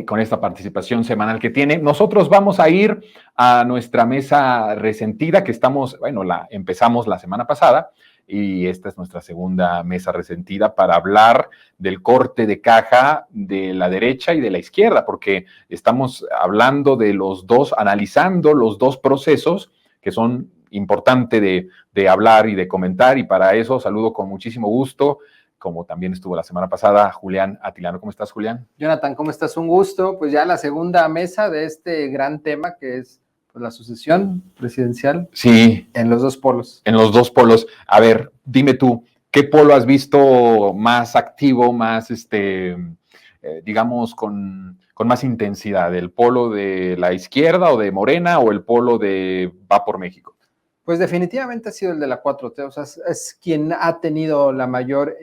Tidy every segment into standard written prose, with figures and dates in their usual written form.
con esta participación semanal que tiene. Nosotros vamos a ir a nuestra mesa resentida, que empezamos la semana pasada, y esta es nuestra segunda mesa resentida para hablar del corte de caja de la derecha y de la izquierda, porque estamos hablando de los dos, analizando los dos procesos que son importantes de hablar y de comentar, y para eso saludo con muchísimo gusto, como también estuvo la semana pasada, Julián Atilano. ¿Cómo estás, Julián? Jonathan, ¿cómo estás? Un gusto. Pues ya la segunda mesa de este gran tema que es la sucesión presidencial. Sí. En los dos polos. En los dos polos. A ver, dime tú, ¿qué polo has visto más activo, más, digamos, con más intensidad? ¿El polo de la izquierda o de Morena o el polo de Va por México? Pues definitivamente ha sido el de la 4T, o sea, es quien ha tenido la mayor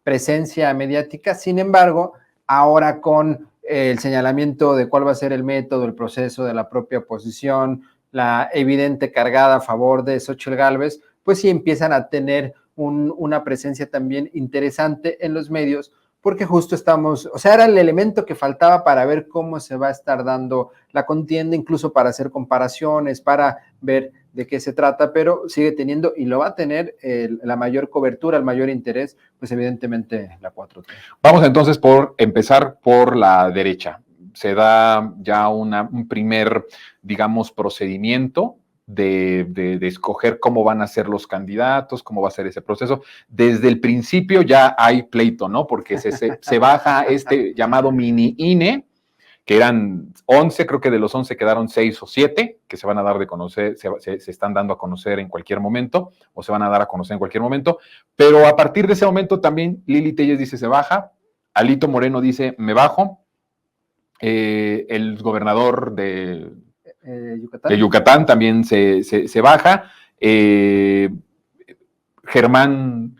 presencia mediática. Sin embargo, ahora con el señalamiento de cuál va a ser el método, el proceso de la propia oposición, la evidente cargada a favor de Xóchitl Gálvez, pues sí empiezan a tener una presencia también interesante en los medios, porque justo estamos, o sea, era el elemento que faltaba para ver cómo se va a estar dando la contienda, incluso para hacer comparaciones, para ver de qué se trata, pero sigue teniendo y lo va a tener la mayor cobertura, el mayor interés, pues evidentemente la 4T. Vamos entonces por empezar por la derecha. Se da ya un primer, digamos, procedimiento de escoger cómo van a ser los candidatos, cómo va a ser ese proceso. Desde el principio ya hay pleito, ¿no? Porque se baja este llamado mini INE, que eran 11, creo que de los 11 quedaron 6 o 7, que se van a dar de conocer, se están dando a conocer en cualquier momento, o se van a dar a conocer en cualquier momento, pero a partir de ese momento también Lili Telles dice se baja, Alito Moreno dice me bajo, el gobernador de Yucatán también se baja, Germán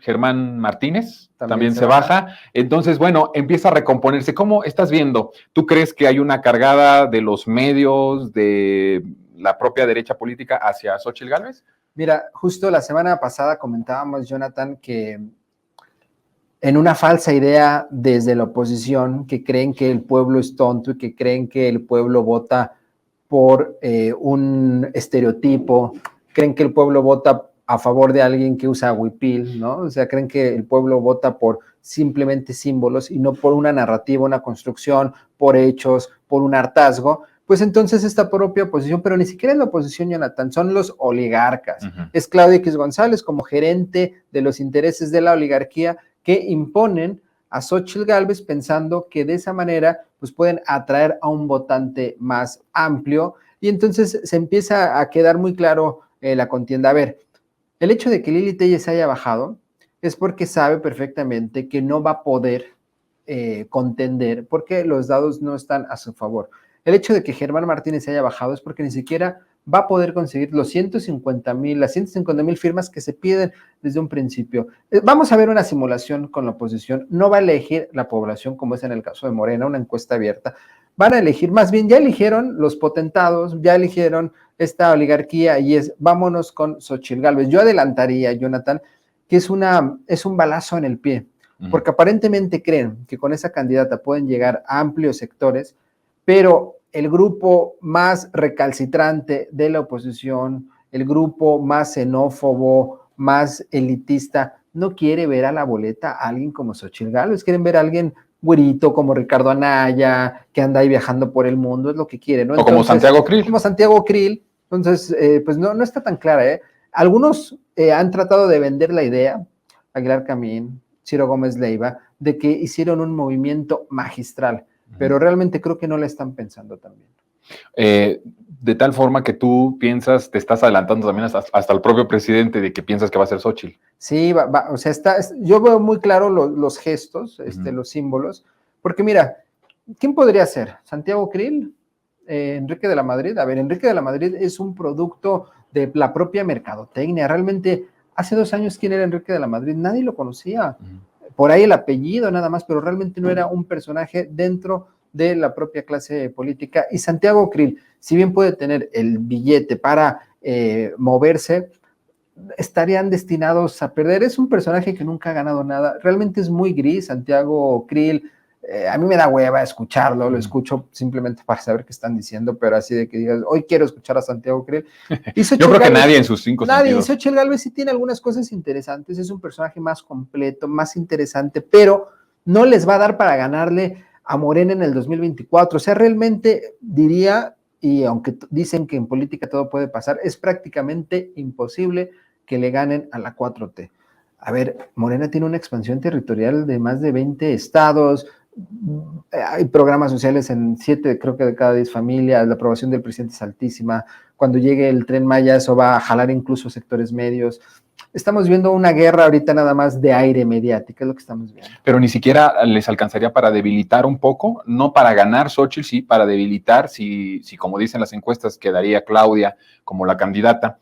Martínez también se baja. Entonces, bueno, empieza a recomponerse. ¿Cómo estás viendo? ¿Tú crees que hay una cargada de los medios, de la propia derecha política hacia Xóchitl Gálvez? Mira, justo la semana pasada comentábamos, Jonathan, que en una falsa idea desde la oposición, que creen que el pueblo es tonto y que creen que el pueblo vota por un estereotipo, creen que el pueblo vota a favor de alguien que usa huipil, ¿no? O sea, creen que el pueblo vota por simplemente símbolos y no por una narrativa, una construcción, por hechos, por un hartazgo. Pues entonces esta propia oposición, pero ni siquiera es la oposición, Jonathan, son los oligarcas. Es Claudio X González como gerente de los intereses de la oligarquía que imponen a Xóchitl Gálvez pensando que de esa manera pues pueden atraer a un votante más amplio, y entonces se empieza a quedar muy claro la contienda. A ver, el hecho de que Lili Telles haya bajado es porque sabe perfectamente que no va a poder contender porque los dados no están a su favor. El hecho de que Germán Martínez haya bajado es porque ni siquiera va a poder conseguir las 150,000 firmas que se piden desde un principio. Vamos a ver una simulación con la oposición. No va a elegir la población como es en el caso de Morena, una encuesta abierta. Van a elegir, más bien ya eligieron los potentados, ya eligieron esta oligarquía y es vámonos con Xóchitl Gálvez. Yo adelantaría, Jonathan, que es un balazo en el pie, porque aparentemente creen que con esa candidata pueden llegar a amplios sectores, pero el grupo más recalcitrante de la oposición, el grupo más xenófobo, más elitista, no quiere ver a la boleta a alguien como Xóchitl Gálvez, quieren ver a alguien güerito como Ricardo Anaya, que anda ahí viajando por el mundo, es lo que quiere, ¿no? O como Santiago Krill. Como Santiago Krill. Entonces, pues no está tan clara, ¿eh? Algunos han tratado de vender la idea, Aguilar Camín, Ciro Gómez Leiva, de que hicieron un movimiento magistral, pero realmente creo que no la están pensando también. De tal forma que tú piensas, te estás adelantando también hasta el propio presidente de que piensas que va a ser Xóchitl. Sí, o sea, yo veo muy claro los gestos, los símbolos, porque mira, ¿quién podría ser? ¿Santiago Krill? ¿Enrique de la Madrid? A ver, Enrique de la Madrid es un producto de la propia mercadotecnia. Realmente, hace 2 años, ¿quién era Enrique de la Madrid? Nadie lo conocía. Por ahí el apellido nada más, pero realmente no era un personaje dentro de la propia clase política. Y Santiago Krill, si bien puede tener el billete para moverse, estarían destinados a perder. Es un personaje que nunca ha ganado nada. Realmente es muy gris, Santiago Krill. A mí me da hueva escucharlo, lo escucho simplemente para saber qué están diciendo, pero así de que digas, hoy quiero escuchar a Santiago Krill. Yo creo que nadie en sus 5 sentidos. Xochitl Gálvez sí tiene algunas cosas interesantes, es un personaje más completo, más interesante, pero no les va a dar para ganarle a Morena en el 2024. O sea, realmente diría, y aunque dicen que en política todo puede pasar, es prácticamente imposible que le ganen a la 4T. A ver, Morena tiene una expansión territorial de más de 20 estados, hay programas sociales en 7, creo que de cada 10 familias, la aprobación del presidente es altísima, cuando llegue el Tren Maya eso va a jalar incluso sectores medios. Estamos viendo una guerra ahorita nada más de aire mediático, es lo que estamos viendo. Pero ni siquiera les alcanzaría para debilitar un poco, no para ganar Xochitl, sí, para debilitar, si como dicen las encuestas, quedaría Claudia como la candidata,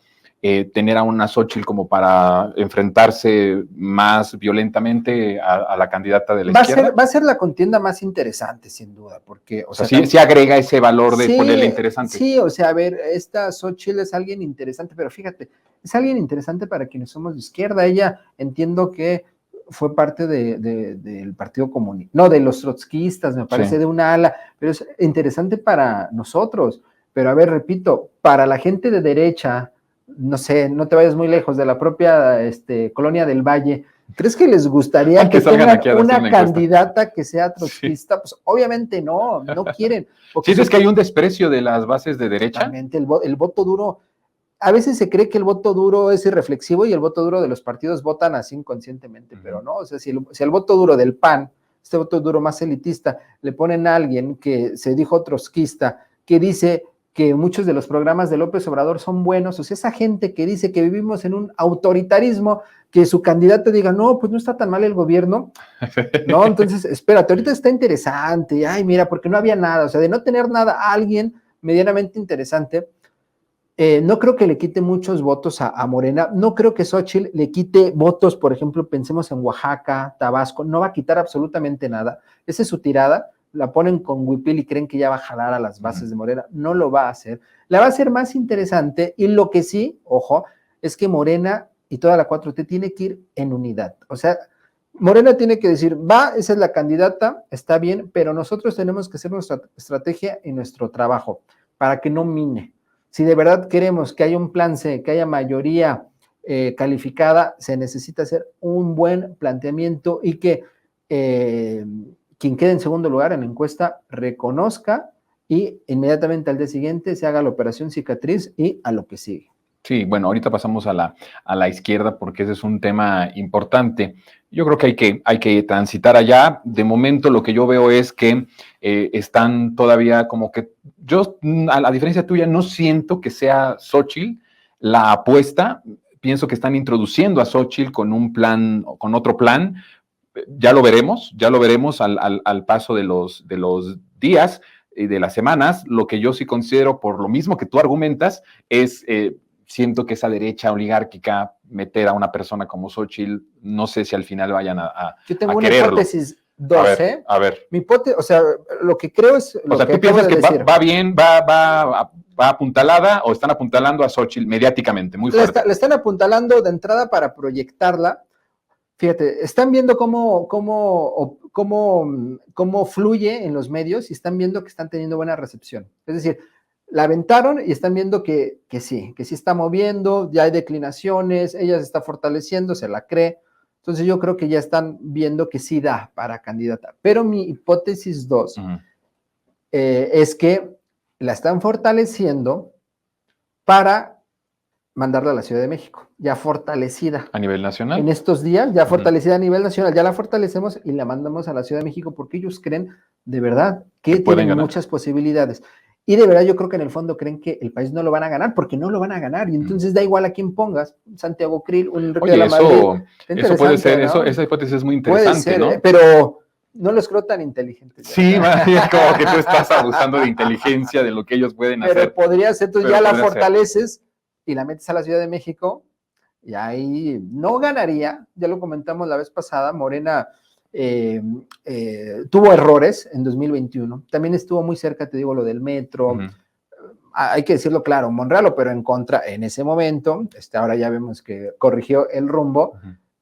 tener a una Xochitl como para enfrentarse más violentamente a la candidata de la izquierda. Va a ser la contienda más interesante, sin duda, porque... O sea, sí agrega ese valor de ponerle interesante. Sí, o sea, a ver, esta Xochitl es alguien interesante, pero fíjate, es alguien interesante para quienes somos de izquierda. Ella, entiendo que fue parte del Partido Comunista, no, de los trotskistas, me parece, de una ala, pero es interesante para nosotros. Pero a ver, repito, para la gente de derecha, no sé, no te vayas muy lejos, de la propia Colonia del Valle, ¿crees que les gustaría que tengan una candidata que sea trotskista? Sí. Pues obviamente no quieren. ¿Sientes que hay un desprecio de las bases de derecha? Exactamente, el voto duro, a veces se cree que el voto duro es irreflexivo y el voto duro de los partidos votan así inconscientemente, pero no, o sea, si el voto duro del PAN, este voto duro más elitista, le ponen a alguien que se dijo trotskista, que dice que muchos de los programas de López Obrador son buenos, o sea, esa gente que dice que vivimos en un autoritarismo, que su candidato diga, no, pues no está tan mal el gobierno, no, entonces, espérate, ahorita está interesante, ay, mira, porque no había nada, o sea, de no tener nada a alguien medianamente interesante, no creo que le quite muchos votos a Morena, no creo que Xochitl le quite votos, por ejemplo, pensemos en Oaxaca, Tabasco, no va a quitar absolutamente nada, esa es su tirada, la ponen con huipil y creen que ya va a jalar a las bases de Morena, no lo va a hacer, la va a hacer más interesante y lo que sí, ojo, es que Morena y toda la 4T tiene que ir en unidad, o sea, Morena tiene que decir, va, esa es la candidata, está bien, pero nosotros tenemos que hacer nuestra estrategia y nuestro trabajo para que no mine. Si de verdad queremos que haya un plan C, que haya mayoría calificada, se necesita hacer un buen planteamiento y que quien quede en segundo lugar en la encuesta reconozca y inmediatamente al día siguiente se haga la operación cicatriz y a lo que sigue. Sí, bueno, ahorita pasamos a la izquierda porque ese es un tema importante. Yo creo que hay que transitar allá. De momento lo que yo veo es que están todavía como que, yo a diferencia tuya no siento que sea Xochitl la apuesta, pienso que están introduciendo a Xochitl con un plan, con otro plan. Ya lo veremos al paso de los días y de las semanas. Lo que yo sí considero, por lo mismo que tú argumentas, es... siento que esa derecha oligárquica, meter a una persona como Xochitl, no sé si al final vayan a Yo tengo una hipótesis 2, A ver. Mi hipótesis, o sea, lo que creo es... O sea, ¿tú piensas que va bien, va apuntalada o están apuntalando a Xochitl mediáticamente, muy fuerte? Le están apuntalando de entrada para proyectarla. Fíjate, están viendo cómo fluye en los medios y están viendo que están teniendo buena recepción. Es decir, la aventaron y están viendo que sí está moviendo, ya hay declinaciones, ella se está fortaleciendo, se la cree. Entonces yo creo que ya están viendo que sí da para candidata. Pero mi hipótesis 2 es que la están fortaleciendo para mandarla a la Ciudad de México, ya fortalecida. ¿A nivel nacional? En estos días, ya fortalecida a nivel nacional, ya la fortalecemos y la mandamos a la Ciudad de México porque ellos creen de verdad que tienen muchas posibilidades. Y de verdad yo creo que en el fondo creen que el país no lo van a ganar porque no lo van a ganar y entonces da igual a quién pongas, Santiago Krill, un Enrique de la Madrid. Eso puede ser, ¿no? Esa hipótesis es muy interesante, puede ser, ¿no? Pero no los creo tan inteligentes. Sí, es como que tú estás abusando de inteligencia, de lo que ellos pueden hacer. Pero podría ser, tú ya la fortaleces y la metes a la Ciudad de México y ahí no ganaría, ya lo comentamos la vez pasada, Morena tuvo errores en 2021, también estuvo muy cerca, te digo, lo del metro, hay que decirlo claro, Monreal operó en contra en ese momento, ahora ya vemos que corrigió el rumbo,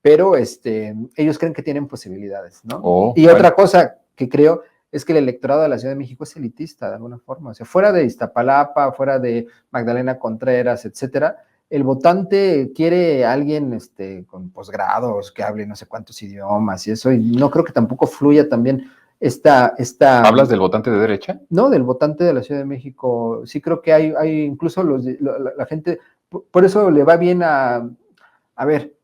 pero ellos creen que tienen posibilidades, ¿no? Y otra cosa que creo es que el electorado de la Ciudad de México es elitista de alguna forma. O sea, fuera de Iztapalapa, fuera de Magdalena Contreras, etcétera, el votante quiere a alguien con posgrados, que hable no sé cuántos idiomas y eso, y no creo que tampoco fluya también esta... ¿Hablas del votante de derecha? No, del votante de la Ciudad de México. Sí creo que hay incluso la gente, por eso le va bien a ver,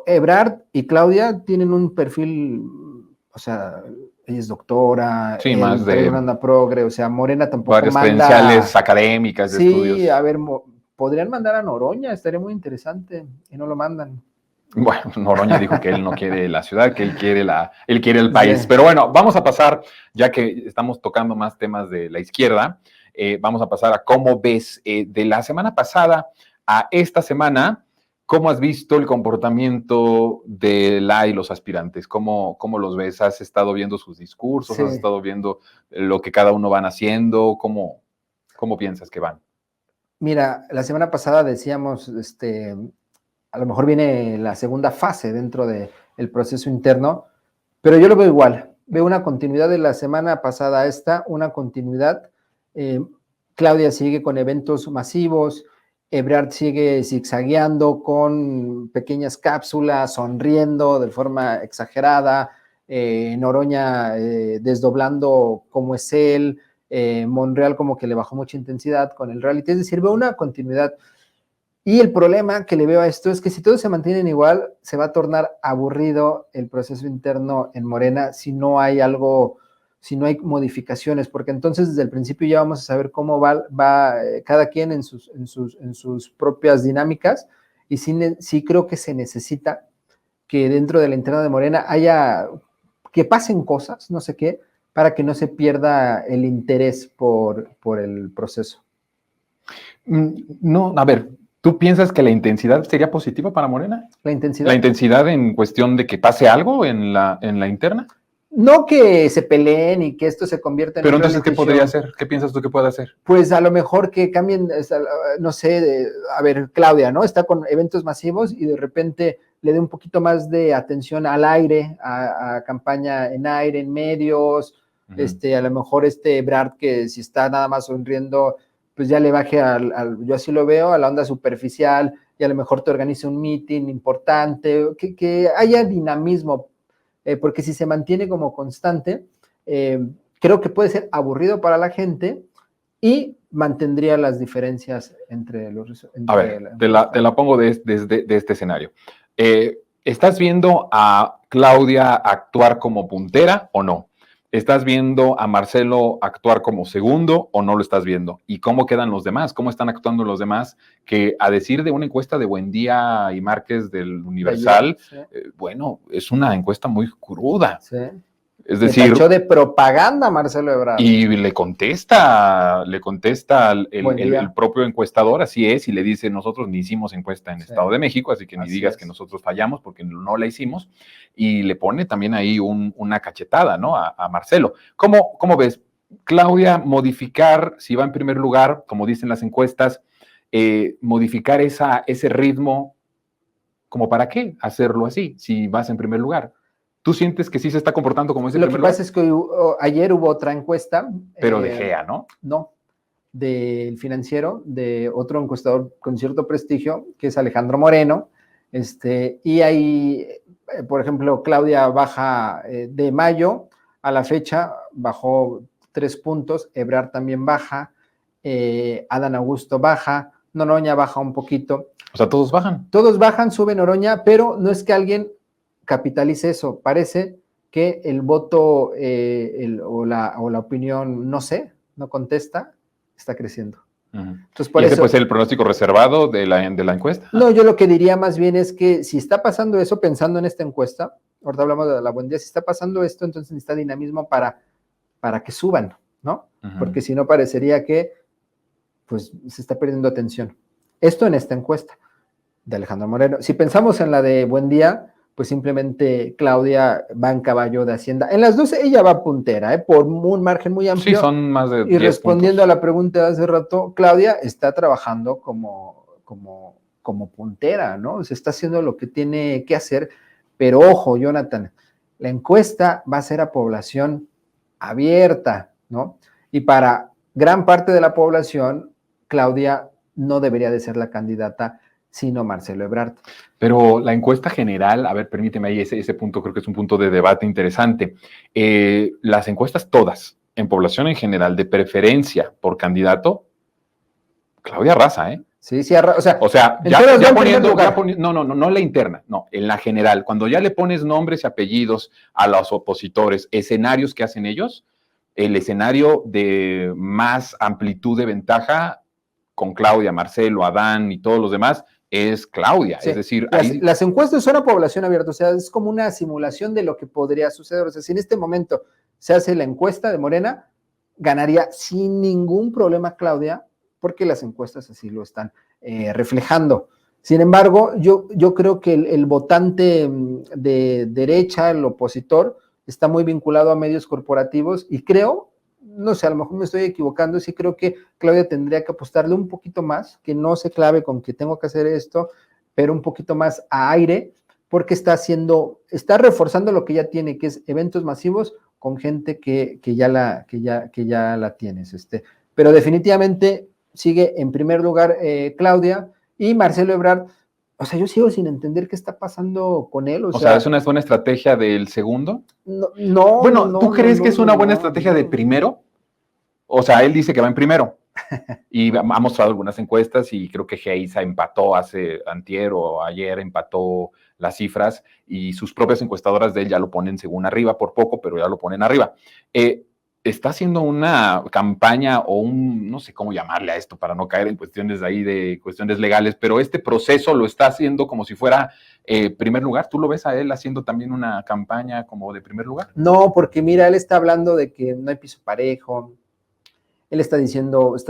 Ebrard y Claudia tienen un perfil, o sea, ella es doctora, Sí, él más trae de una anda progre, o sea, Morena tampoco varias manda. credenciales académicas de Sí, estudios. a ver, podrían mandar a Noroña, estaría muy interesante, y no lo mandan. Bueno, Noroña dijo que él no quiere la ciudad, que él quiere el país. Sí. Pero bueno, vamos a pasar, ya que estamos tocando más temas de la izquierda, vamos a pasar a cómo ves de la semana pasada a esta semana, cómo has visto el comportamiento de la y los aspirantes, cómo los ves, has estado viendo sus discursos, Sí. has estado viendo lo que cada uno van haciendo, cómo piensas que van. Mira, la semana pasada decíamos, a lo mejor viene la segunda fase dentro del proceso interno, pero yo lo veo igual. Veo una continuidad de la semana pasada a esta, una continuidad. Claudia sigue con eventos masivos, Ebrard sigue zigzagueando con pequeñas cápsulas, sonriendo de forma exagerada, Noroña desdoblando cómo es él, Monreal como que le bajó mucha intensidad con el reality, es decir, veo una continuidad. Y el problema que le veo a esto es que si todos se mantienen igual, se va a tornar aburrido el proceso interno en Morena si no hay algo, si no hay modificaciones, porque entonces desde el principio ya vamos a saber cómo va cada quien en sus propias dinámicas, y sí creo que se necesita que dentro de la interna de Morena que pasen cosas, no sé qué, para que no se pierda el interés por el proceso. No, a ver, ¿tú piensas que la intensidad sería positiva para Morena? La intensidad. ¿La intensidad en cuestión de que pase algo en la interna? No que se peleen y que esto se convierta en Pero un entonces, ¿qué reality podría show. hacer? ¿Qué piensas tú que puede hacer? Pues a lo mejor que cambien, no sé, a ver, Claudia, ¿no? Está con eventos masivos y de repente le dé un poquito más de atención al aire, a campaña en aire, en medios, a lo mejor Brad, que si está nada más sonriendo, pues ya le baje yo así lo veo, a la onda superficial, y a lo mejor te organice un meeting importante, que haya dinamismo, porque si se mantiene como constante, creo que puede ser aburrido para la gente y mantendría las diferencias entre los... A ver, te la pongo desde este escenario. ¿Estás viendo a Claudia actuar como puntera o no? ¿Estás viendo a Marcelo actuar como segundo o no lo estás viendo? ¿Y cómo quedan los demás? ¿Cómo están actuando los demás? Que a decir de una encuesta de Buendía y Márquez del Universal, sí. Bueno, es una encuesta muy cruda. Sí. Es decir, le tachó de propaganda Marcelo Ebrard. Y le contesta el propio encuestador, así es, y le dice, nosotros ni hicimos encuesta en Estado de México, así que ni digas que nosotros fallamos porque no la hicimos, y le pone también ahí una cachetada, ¿no? A Marcelo. ¿Cómo ves? Claudia, modificar, si va en primer lugar, como dicen las encuestas, modificar ese ritmo, ¿como para qué hacerlo así, si vas en primer lugar? ¿Tú sientes que sí se está comportando como ese primer lugar? Lo que pasa es que ayer hubo otra encuesta. Pero de GEA, ¿no? No, del Financiero, de otro encuestador con cierto prestigio, que es Alejandro Moreno. Y ahí, por ejemplo, Claudia baja de mayo a la fecha, bajó 3 puntos, Ebrard también baja, Adán Augusto baja, Noroña baja un poquito. O sea, todos bajan. Todos bajan, sube Noroña, pero no es que alguien capitalice eso. Parece que el voto o la opinión, no sé, no contesta, está creciendo. Entonces, ¿y ese puede ser el pronóstico reservado de la encuesta? No, yo lo que diría más bien es que si está pasando eso, pensando en esta encuesta, ahorita hablamos de la Buendía, si está pasando esto, entonces necesita dinamismo para que suban, ¿no? Porque si no parecería que pues se está perdiendo atención. Esto en esta encuesta de Alejandro Moreno. Si pensamos en la de Buendía, pues simplemente Claudia va en caballo de Hacienda. En las dos ella va puntera, por un margen muy amplio. Sí, son más de 10 Y respondiendo puntos. a la pregunta de hace rato, Claudia está trabajando como puntera, ¿no? Se está haciendo lo que tiene que hacer, pero ojo, Jonathan, la encuesta va a ser a población abierta, ¿no? Y para gran parte de la población, Claudia no debería de ser la candidata, sino Marcelo Ebrard. Pero la encuesta general, a ver, permíteme ahí, ese punto creo que es un punto de debate interesante. Las encuestas todas, en población en general, de preferencia por candidato, Claudia arrasa, ¿eh? Sí, sí, o sea, ya poniendo, no la interna, no, en la general, cuando ya le pones nombres y apellidos a los opositores, escenarios que hacen ellos, el escenario de más amplitud de ventaja con Claudia, Marcelo, Adán y todos los demás, es Claudia. Sí. Es decir, las encuestas son a población abierta, o sea, es como una simulación de lo que podría suceder. O sea, si en este momento se hace la encuesta de Morena, ganaría sin ningún problema Claudia, porque las encuestas así lo están reflejando. Sin embargo, yo creo que el votante de derecha, el opositor, está muy vinculado a medios corporativos y creo, no sé, a lo mejor me estoy equivocando, sí creo que Claudia tendría que apostarle un poquito más, que no se clave con que tengo que hacer esto, pero un poquito más a aire, porque está reforzando lo que ya tiene, que es eventos masivos con gente que ya la tienes. Pero definitivamente sigue en primer lugar Claudia y Marcelo Ebrard. O sea, yo sigo sin entender qué está pasando con él. O sea, ¿es una buena estrategia del segundo? No. Bueno, ¿tú crees que es una buena estrategia de primero? O sea, él dice que va en primero. Y ha mostrado algunas encuestas y creo que Geisa empató antier o ayer empató las cifras y sus propias encuestadoras de él ya lo ponen según arriba por poco, pero ya lo ponen arriba. Está haciendo una campaña o no sé cómo llamarle a esto para no caer en cuestiones de cuestiones legales, pero este proceso lo está haciendo como si fuera primer lugar. ¿Tú lo ves a él haciendo también una campaña como de primer lugar? No, porque mira, él está hablando de que no hay piso parejo. Él está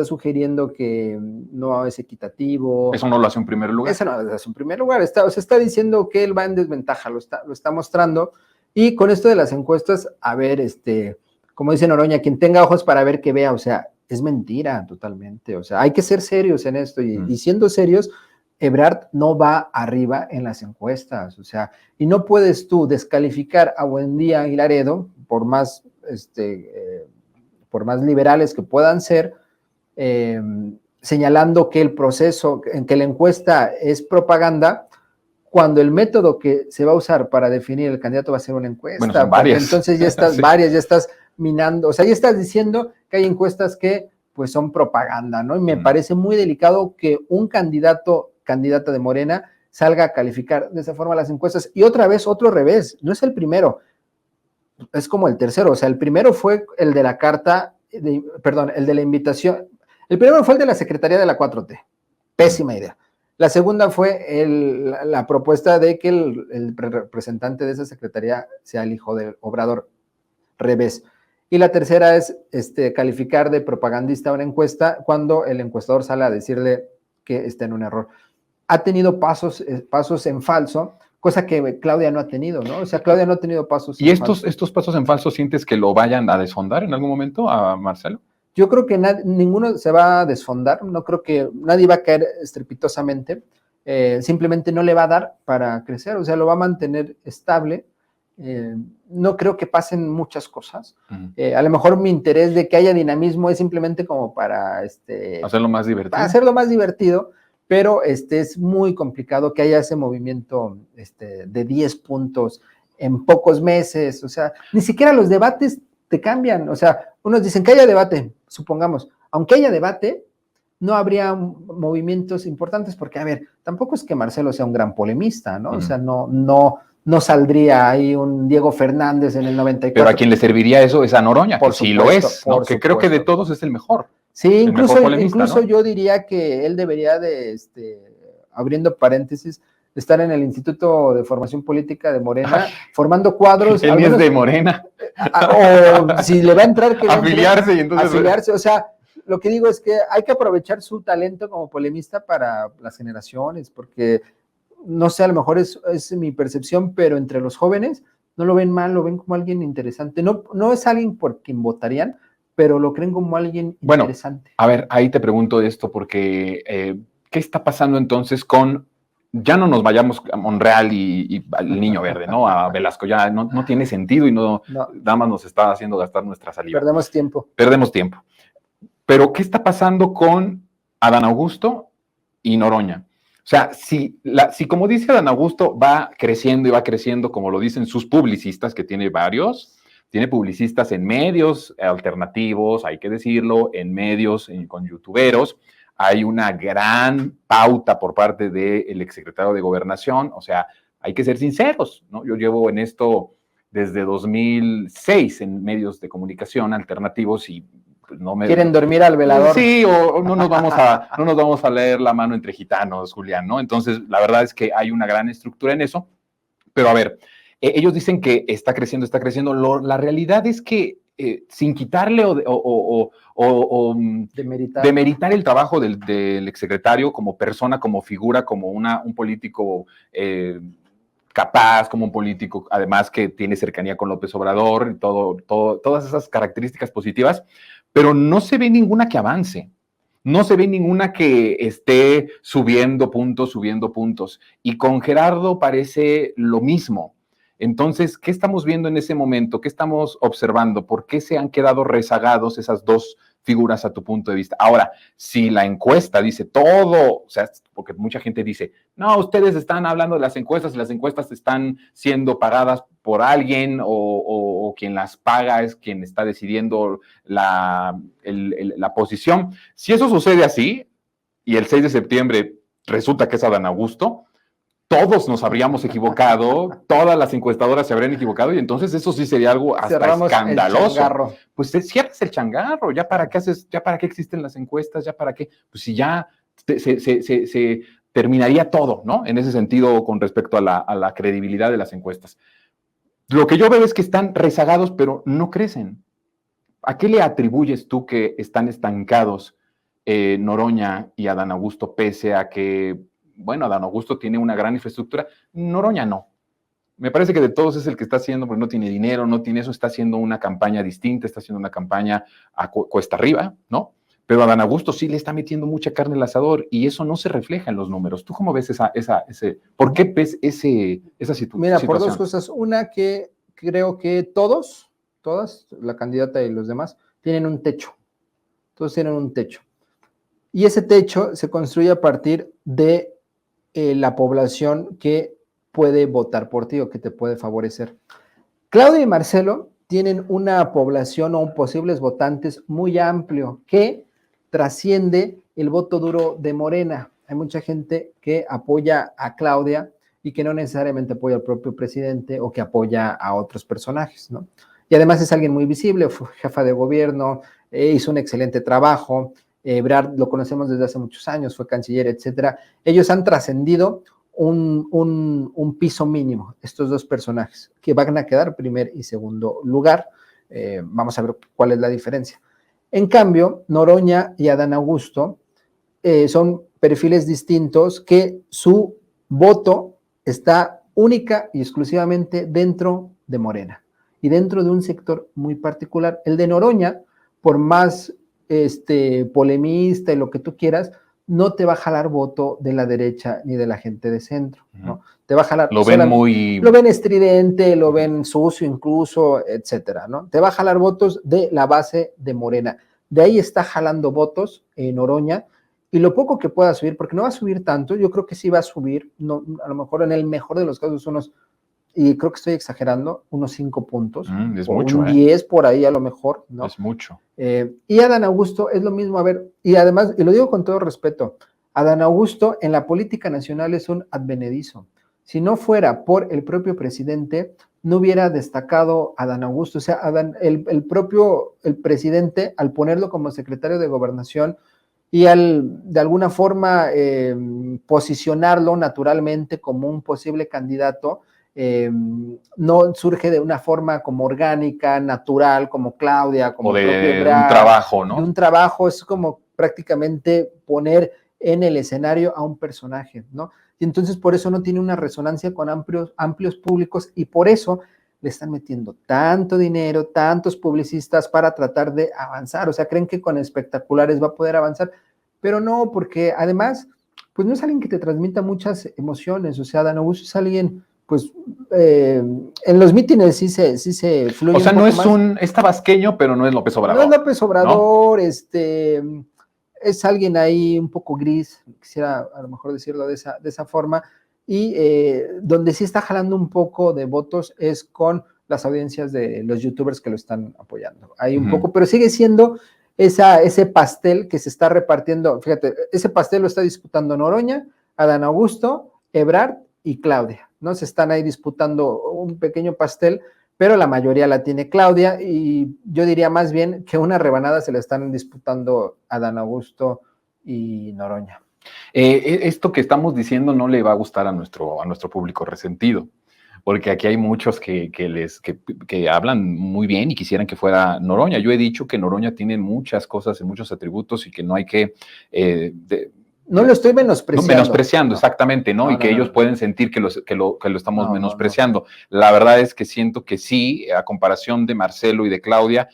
sugiriendo que no es equitativo. Eso no lo hace en primer lugar. Eso no lo hace en primer lugar. Está diciendo que él va en desventaja, lo está mostrando. Y con esto de las encuestas, a ver, como dice Noroña, quien tenga ojos para ver que vea, o sea, es mentira totalmente. O sea, hay que ser serios en esto. Y siendo serios, Ebrard no va arriba en las encuestas. O sea, y no puedes tú descalificar a Buendía y Laredo, por más liberales que puedan ser, señalando que el proceso, en que la encuesta es propaganda, cuando el método que se va a usar para definir el candidato va a ser una encuesta. Bueno, son varias. Entonces ya estás sí. ya estás minando, o sea, ya estás diciendo que hay encuestas que pues son propaganda, ¿no? Y me parece muy delicado que un candidata de Morena salga a calificar de esa forma las encuestas. Y otra vez, otro revés, no es el primero, es como el tercero. O sea, el primero fue el de la carta, el de la invitación. El primero fue el de la Secretaría de la 4T. Pésima idea. La segunda fue la propuesta de que el representante de esa secretaría sea el hijo del Obrador. Revés. Y la tercera es calificar de propagandista una encuesta cuando el encuestador sale a decirle que está en un error. Ha tenido pasos en falso, cosa que Claudia no ha tenido, ¿no? O sea, Claudia no ha tenido pasos en falso. ¿Y estos pasos en falso sientes que lo vayan a desfondar en algún momento a Marcelo? Yo creo que ninguno se va a desfondar, no creo que nadie va a caer estrepitosamente, simplemente no le va a dar para crecer, o sea, lo va a mantener estable. No creo que pasen muchas cosas. A lo mejor mi interés de que haya dinamismo es simplemente como para hacerlo más divertido. Para hacerlo más divertido, pero es muy complicado que haya ese movimiento de 10 puntos en pocos meses. O sea, ni siquiera los debates te cambian. O sea, unos dicen que haya debate, supongamos, aunque haya debate, no habría movimientos importantes porque, a ver, tampoco es que Marcelo sea un gran polemista, ¿no? O sea, no saldría ahí un Diego Fernández en el 94. Pero a quien le serviría eso es a Noroña, por que sí supuesto, lo es, ¿no? Que creo que de todos es el mejor. Sí, incluso ¿no? Yo diría que él debería de, abriendo paréntesis, estar en el Instituto de Formación Política de Morena, formando cuadros. Él es de Morena. O si le va a entrar que afiliarse y entonces afiliarse. O sea, lo que digo es que hay que aprovechar su talento como polemista para las generaciones, porque no sé, a lo mejor es mi percepción, pero entre los jóvenes no lo ven mal, lo ven como alguien interesante. No es alguien por quien votarían, pero lo creen como alguien interesante. A ver, ahí te pregunto esto porque ¿qué está pasando entonces con ya no nos vayamos a Monreal y al Niño Verde, ¿no? A Velasco, ya no tiene sentido y no, nada más nos está haciendo gastar nuestra saliva. Perdemos tiempo. Perdemos tiempo. Pero, ¿qué está pasando con Adán Augusto y Noroña? O sea, si como dice Adán Augusto, va creciendo y va creciendo, como lo dicen sus publicistas, que tiene varios, tiene publicistas en medios alternativos, hay que decirlo, en medios con youtuberos, hay una gran pauta por parte del exsecretario de Gobernación, o sea, hay que ser sinceros, ¿no? Yo llevo en esto desde 2006 en medios de comunicación alternativos y no me... Quieren dormir al velador. Sí, o no nos vamos a leer la mano entre gitanos, Julián, ¿no? Entonces, la verdad es que hay una gran estructura en eso, pero a ver, ellos dicen que está creciendo, la realidad es que sin quitarle o demeritar el trabajo del exsecretario como persona, como figura, como un político capaz, como un político, además que tiene cercanía con López Obrador, todas esas características positivas, pero no se ve ninguna que avance. No se ve ninguna que esté subiendo puntos. Y con Gerardo parece lo mismo. Entonces, ¿qué estamos viendo en ese momento? ¿Qué estamos observando? ¿Por qué se han quedado rezagados esas dos figuras a tu punto de vista? Ahora, si la encuesta dice todo, o sea, porque mucha gente dice, no, ustedes están hablando de las encuestas y las encuestas están siendo pagadas por alguien o quien las paga es quien está decidiendo la posición. Si eso sucede así y el 6 de septiembre resulta que es Adán Augusto, todos nos habríamos equivocado, todas las encuestadoras se habrían equivocado y entonces eso sí sería algo hasta cerramos escandaloso. Pues cierras el changarro, ya para qué existen las encuestas, ya para qué, pues si ya se terminaría todo, ¿no? En ese sentido con respecto a la credibilidad de las encuestas. Lo que yo veo es que están rezagados, pero no crecen. ¿A qué le atribuyes tú que están estancados Noroña y Adán Augusto, pese a que, bueno, Adán Augusto tiene una gran infraestructura, Noroña no? Me parece que de todos es el que está haciendo, porque no tiene dinero, no tiene eso, está haciendo una campaña distinta, está haciendo una campaña a cuesta arriba, ¿no? Pero Adán Augusto sí le está metiendo mucha carne al asador y eso no se refleja en los números. ¿Tú cómo ves por qué ves esa situación? Mira, por dos cosas. Una, que creo que todas, la candidata y los demás, tienen un techo. Todos tienen un techo. Y ese techo se construye a partir de la población que puede votar por ti o que te puede favorecer. Claudia y Marcelo tienen una población o posibles votantes muy amplio que trasciende el voto duro de Morena. Hay mucha gente que apoya a Claudia y que no necesariamente apoya al propio presidente o que apoya a otros personajes, ¿no? Y además es alguien muy visible, fue jefa de gobierno, hizo un excelente trabajo, Ebrard lo conocemos desde hace muchos años, fue canciller, etcétera. Ellos han trascendido un piso mínimo, estos dos personajes, que van a quedar primer y segundo lugar. Vamos a ver cuál es la diferencia. En cambio, Noroña y Adán Augusto son perfiles distintos que su voto está única y exclusivamente dentro de Morena y dentro de un sector muy particular. El de Noroña, por más polemista y lo que tú quieras, no te va a jalar voto de la derecha ni de la gente de centro, ¿no? Te va a jalar... Lo ven estridente, lo ven sucio incluso, etcétera, ¿no? Te va a jalar votos de la base de Morena. De ahí está jalando votos en Noroña, y lo poco que pueda subir, porque no va a subir tanto, yo creo que sí va a subir, no, a lo mejor en el mejor de los casos unos, y creo que estoy exagerando, unos 5 puntos, es mucho, un 10 por ahí a lo mejor, ¿no? Es mucho. Y Adán Augusto es lo mismo, a ver, y además, y lo digo con todo respeto, Adán Augusto en la política nacional es un advenedizo. Si no fuera por el propio presidente, no hubiera destacado a Adán Augusto. O sea, el presidente, al ponerlo como secretario de Gobernación y de alguna forma posicionarlo naturalmente como un posible candidato, no surge de una forma como orgánica, natural, como Claudia, como o de propio Ebrard, un trabajo, ¿no? De un trabajo, es como prácticamente poner en el escenario a un personaje, ¿no? Y entonces por eso no tiene una resonancia con amplios públicos y por eso le están metiendo tanto dinero, tantos publicistas para tratar de avanzar. O sea, creen que con espectaculares va a poder avanzar, pero no, porque además pues no es alguien que te transmita muchas emociones, o sea, Adán Augusto es alguien, pues, en los mítines sí se fluye O sea, un no poco es más. es tabasqueño, pero no es López No Obrador, es López ¿no? Obrador, es alguien ahí un poco gris, quisiera a lo mejor decirlo de esa forma, y donde sí está jalando un poco de votos es con las audiencias de los youtubers que lo están apoyando. Hay un poco, pero sigue siendo ese pastel que se está repartiendo, fíjate, ese pastel lo está disputando Noroña, Adán Augusto, Ebrard y Claudia, ¿no? Se están ahí disputando un pequeño pastel, pero la mayoría la tiene Claudia y yo diría más bien que una rebanada se la están disputando Adán Augusto y Noroña. Esto que estamos diciendo no le va a gustar a nuestro público resentido, porque aquí hay muchos que hablan muy bien y quisieran que fuera Noroña. Yo he dicho que Noroña tiene muchas cosas y muchos atributos y que no hay que... no lo estoy menospreciando. Menospreciando, exactamente, ¿no? Y que ellos pueden sentir que lo estamos menospreciando. La verdad es que siento que sí, a comparación de Marcelo y de Claudia,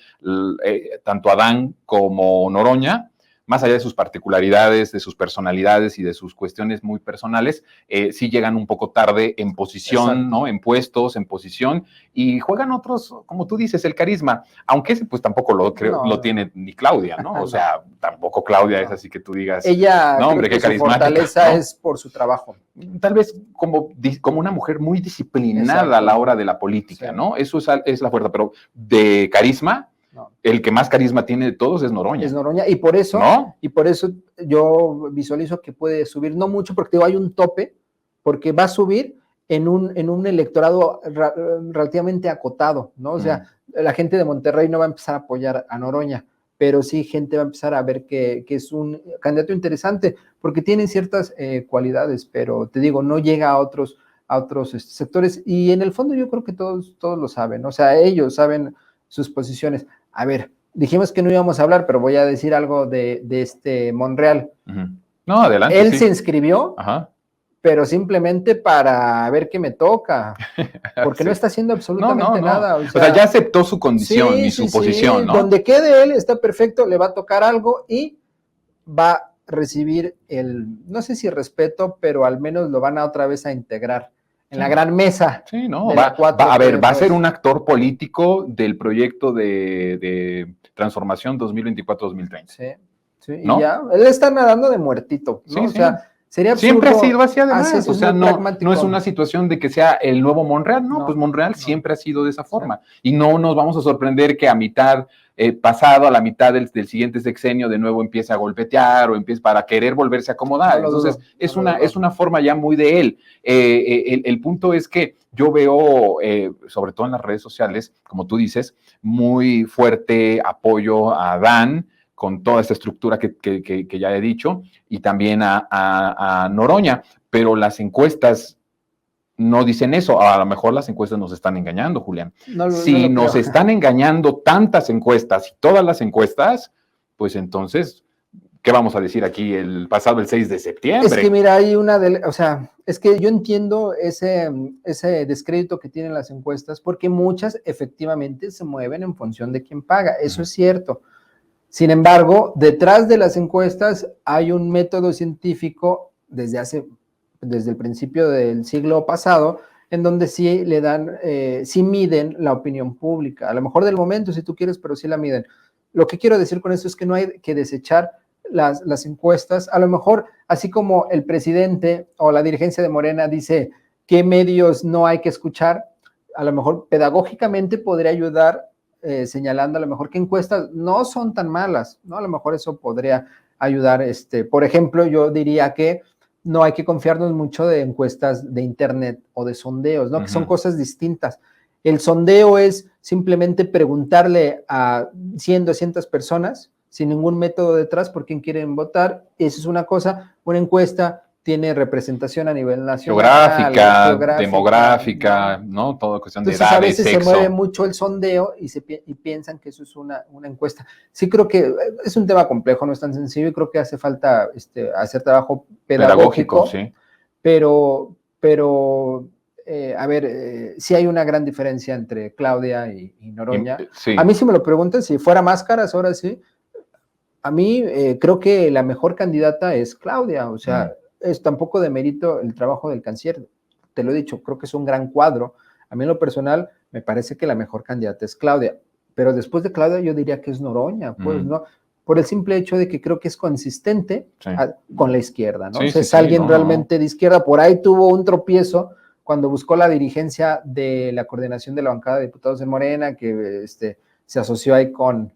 tanto Adán como Noroña, más allá de sus particularidades, de sus personalidades y de sus cuestiones muy personales, sí llegan un poco tarde en posición, exacto, ¿no? En puestos, en posición, y juegan otros, como tú dices, el carisma, aunque ese pues tampoco lo tiene ni Claudia, ¿no? O sea, tampoco Claudia es así que tú digas, ella, no, hombre, qué carismática. Su fortaleza, ¿no? Es por su trabajo. Tal vez como una mujer muy disciplinada, exacto, a la hora de la política, sí, ¿no? Eso es la fuerza, pero de carisma, no, el que más carisma tiene de todos es Noroña. Es Noroña, y por eso, ¿no? Y por eso yo visualizo que puede subir, no mucho, porque digo, hay un tope, porque va a subir en un electorado relativamente acotado, ¿no? O sea, la gente de Monterrey no va a empezar a apoyar a Noroña, pero sí gente va a empezar a ver que es un candidato interesante, porque tiene ciertas cualidades, pero te digo, no llega a otros sectores, y en el fondo yo creo que todos lo saben, ¿no? O sea, ellos saben sus posiciones. A ver, dijimos que no íbamos a hablar, pero voy a decir algo de Monreal. No, adelante. Él se inscribió, ajá, pero simplemente para ver qué me toca, porque sí, no está haciendo absolutamente nada. O sea, ya aceptó su condición y su posición, ¿no? Donde quede él está perfecto, le va a tocar algo y va a recibir no sé si respeto, pero al menos lo van a otra vez a integrar en la gran mesa. Sí, no, va a ser un actor político del proyecto de transformación 2024-2030. Sí, sí, ¿no? Y ya, él está nadando de muertito, ¿no? Sí, o sea, sería absurdo. Siempre ha sido así, además, o sea, no es una situación de que sea el nuevo Monreal, no, pues Monreal siempre ha sido de esa forma, y no nos vamos a sorprender que a mitad, pasado a la mitad del siguiente sexenio, de nuevo empiece a golpetear o empiece para querer volverse a acomodar. Entonces, es una forma ya muy de él. El punto es que yo veo, sobre todo en las redes sociales, como tú dices, muy fuerte apoyo a Adán, con toda esta estructura que ya he dicho, y también a Noroña, pero las encuestas no dicen eso. A lo mejor las encuestas nos están engañando, Julián. Si nos están engañando tantas encuestas y todas las encuestas, pues entonces, ¿qué vamos a decir aquí el 6 de septiembre? Es que mira, hay o sea, es que yo entiendo ese descrédito que tienen las encuestas, porque muchas efectivamente se mueven en función de quién paga, eso es cierto. Sin embargo, detrás de las encuestas hay un método científico desde el principio del siglo pasado, en donde sí sí miden la opinión pública, a lo mejor del momento si tú quieres, pero sí la miden. Lo que quiero decir con esto es que no hay que desechar las encuestas, a lo mejor así como el presidente o la dirigencia de Morena dice qué medios no hay que escuchar, a lo mejor pedagógicamente podría ayudar señalando a lo mejor que encuestas no son tan malas, ¿no? A lo mejor eso podría ayudar, por ejemplo, yo diría que no hay que confiarnos mucho de encuestas de internet o de sondeos, ¿no? Que son cosas distintas. El sondeo es simplemente preguntarle a 100, 200 personas sin ningún método detrás por quién quieren votar, eso es una cosa. Una encuesta tiene representación a nivel nacional, geográfica, demográfica, ¿no? Todo cuestión de edad, a veces sexo. Se mueve mucho el sondeo y piensan que eso es una encuesta. Sí creo que es un tema complejo, no es tan sencillo, y creo que hace falta hacer trabajo pedagógico, sí. Pero a ver, sí hay una gran diferencia entre Claudia y Noroña. Sí. A mí si me lo preguntan, si fuera máscaras, ahora sí, a mí creo que la mejor candidata es Claudia, o sea, tampoco demerito el trabajo del canciller, te lo he dicho, creo que es un gran cuadro. A mí en lo personal me parece que la mejor candidata es Claudia, pero después de Claudia yo diría que es Noroña, pues, ¿no? Por el simple hecho de que creo que es consistente con la izquierda, ¿no? Sí, O sea, sí, es alguien no, realmente de izquierda. Por ahí tuvo un tropiezo cuando buscó la dirigencia de la coordinación de la bancada de diputados de Morena, que se asoció ahí con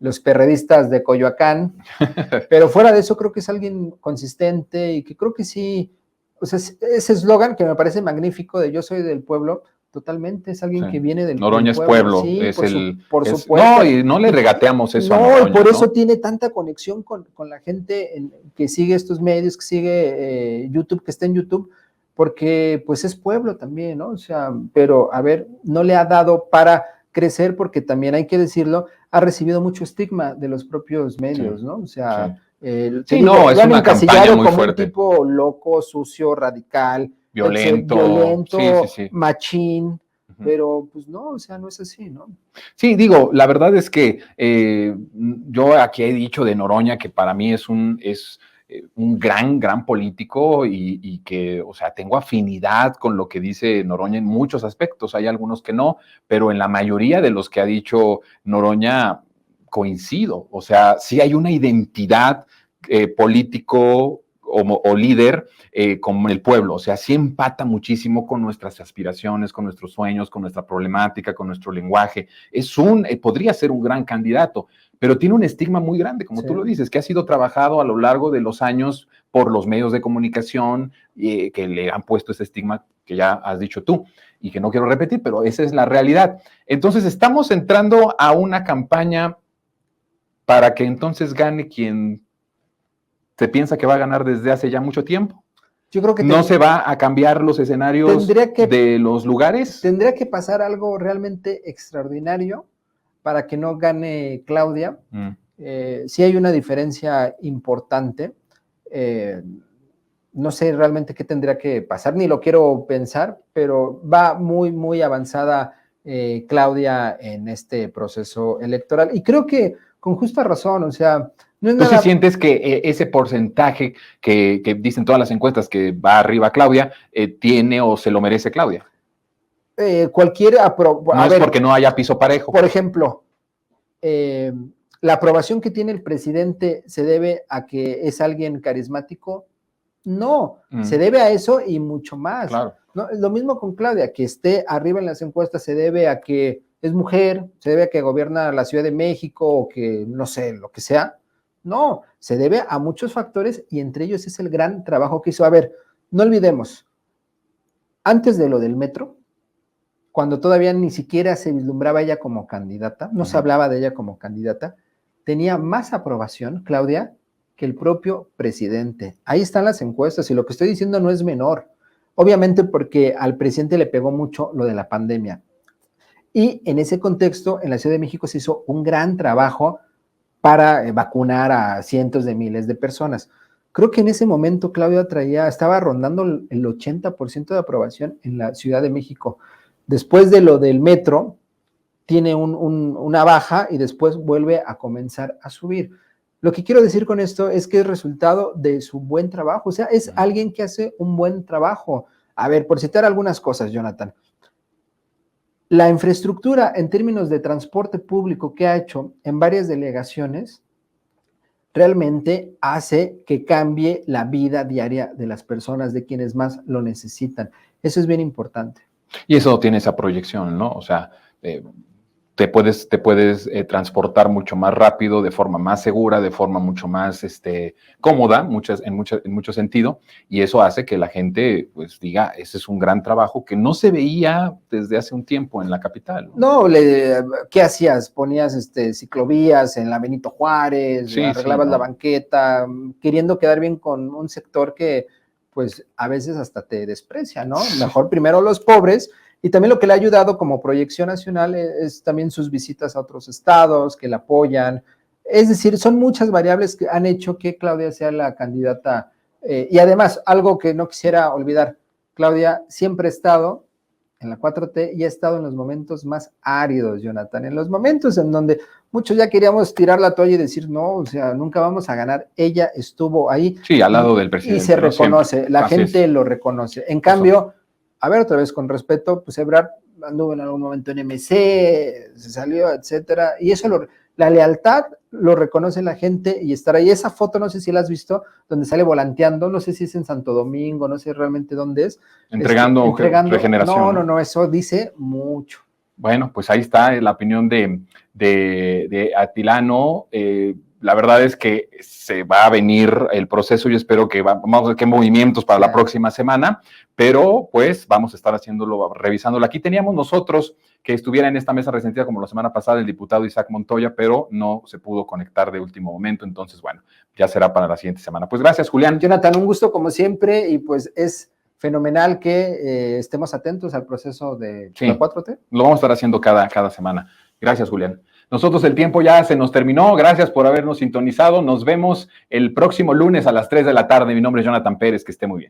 los perredistas de Coyoacán, pero fuera de eso creo que es alguien consistente y que creo que sí, o sea, ese eslogan que me parece magnífico de yo soy del pueblo, totalmente, es alguien que viene del Noroña pueblo. Es pueblo, Sí, es por supuesto. No, y no le regateamos eso a Noroña. No, y por ¿no? eso tiene tanta conexión con la gente que sigue estos medios, que sigue YouTube, que está en YouTube, porque pues es pueblo también, ¿no? O sea, pero a ver, no le ha dado para crecer porque también hay que decirlo, ha recibido mucho estigma de los propios medios, ¿no? O sea, no, es lo han una encasillado muy como fuerte. Un tipo loco, sucio, radical, Violento, machín, pero pues no, o sea, no es así, ¿no? Sí, digo, la verdad es que yo aquí he dicho de Noroña que para mí es un gran político y que, o sea, tengo afinidad con lo que dice Noroña en muchos aspectos. Hay algunos que no, pero en la mayoría de los que ha dicho Noroña coincido. O sea, sí hay una identidad político o líder con el pueblo, o sea, sí empata muchísimo con nuestras aspiraciones, con nuestros sueños, con nuestra problemática, con nuestro lenguaje. Podría ser un gran candidato, pero tiene un estigma muy grande, como tú lo dices, que ha sido trabajado a lo largo de los años por los medios de comunicación que le han puesto ese estigma que ya has dicho tú y que no quiero repetir, pero esa es la realidad. Entonces, estamos entrando a una campaña para que entonces gane quien se piensa que va a ganar desde hace ya mucho tiempo. Yo creo que no se va a cambiar los escenarios de los lugares. Tendría que pasar algo realmente extraordinario para que no gane Claudia. Sí hay una diferencia importante. No sé realmente qué tendría que pasar, ni lo quiero pensar, pero va muy, muy avanzada Claudia en este proceso electoral. Y creo que con justa razón, o sea, no es ¿Tú nada... sí sientes que ese porcentaje que dicen todas las encuestas que va arriba Claudia, tiene o se lo merece Claudia? No es porque no haya piso parejo. Por ejemplo, la aprobación que tiene el presidente se debe a que es alguien carismático. No, se debe a eso y mucho más. Claro. No, lo mismo con Claudia, que esté arriba en las encuestas se debe a que es mujer, se debe a que gobierna la Ciudad de México o que no sé, lo que sea. No, se debe a muchos factores y entre ellos es el gran trabajo que hizo. A ver, no olvidemos, antes de lo del metro, cuando todavía ni siquiera se vislumbraba ella como candidata, no se hablaba de ella como candidata, tenía más aprobación, Claudia, que el propio presidente. Ahí están las encuestas y lo que estoy diciendo no es menor. Obviamente porque al presidente le pegó mucho lo de la pandemia. Y en ese contexto, en la Ciudad de México se hizo un gran trabajo para vacunar a cientos de miles de personas. Creo que en ese momento Claudia estaba rondando el 80% de aprobación en la Ciudad de México. Después de lo del metro, tiene una baja y después vuelve a comenzar a subir. Lo que quiero decir con esto es que es resultado de su buen trabajo, o sea, es alguien que hace un buen trabajo. A ver, por citar algunas cosas, Jonathan, la infraestructura en términos de transporte público que ha hecho en varias delegaciones realmente hace que cambie la vida diaria de las personas, de quienes más lo necesitan. Eso es bien importante. Y eso tiene esa proyección, ¿no? O sea, te puedes transportar mucho más rápido, de forma más segura, de forma mucho más cómoda, en mucho sentido, y eso hace que la gente pues diga, ese es un gran trabajo que no se veía desde hace un tiempo en la capital. No, ¿qué hacías? Ponías ciclovías en la Benito Juárez, arreglabas la banqueta, queriendo quedar bien con un sector que pues a veces hasta te desprecia, ¿no? Mejor primero los pobres. Y también lo que le ha ayudado como proyección nacional es también sus visitas a otros estados que la apoyan. Es decir, son muchas variables que han hecho que Claudia sea la candidata. Y además, algo que no quisiera olvidar, Claudia siempre ha estado en la 4T y ha estado en los momentos más áridos, Jonathan, en los momentos en donde muchos ya queríamos tirar la toalla y decir, no, o sea, nunca vamos a ganar. Ella estuvo ahí. Sí, al lado del presidente. Y se reconoce, siempre. la Así gente es. lo reconoce. En cambio, a ver, otra vez con respeto, pues Ebrard anduvo en algún momento en MC, se salió, etcétera, y eso la lealtad lo reconoce la gente y estar ahí. Esa foto, no sé si la has visto, donde sale volanteando, no sé si es en Santo Domingo, no sé realmente dónde es. Entregando regeneración. No, eso dice mucho. Bueno, pues ahí está la opinión de Atilano. La verdad es que se va a venir el proceso. Yo espero que vamos a ver qué movimientos para la próxima semana, pero pues vamos a estar haciéndolo, revisándolo. Aquí teníamos nosotros que estuviera en esta mesa resentida como la semana pasada el diputado Isaac Montoya, pero no se pudo conectar de último momento. Entonces, bueno, ya será para la siguiente semana. Pues gracias, Julián. Jonathan, un gusto como siempre y pues es fenomenal que estemos atentos al proceso de la 4T. Lo vamos a estar haciendo cada semana. Gracias, Julián. Nosotros el tiempo ya se nos terminó. Gracias por habernos sintonizado. Nos vemos el próximo lunes a las 3 de la tarde. Mi nombre es Jonathan Pérez. Que esté muy bien.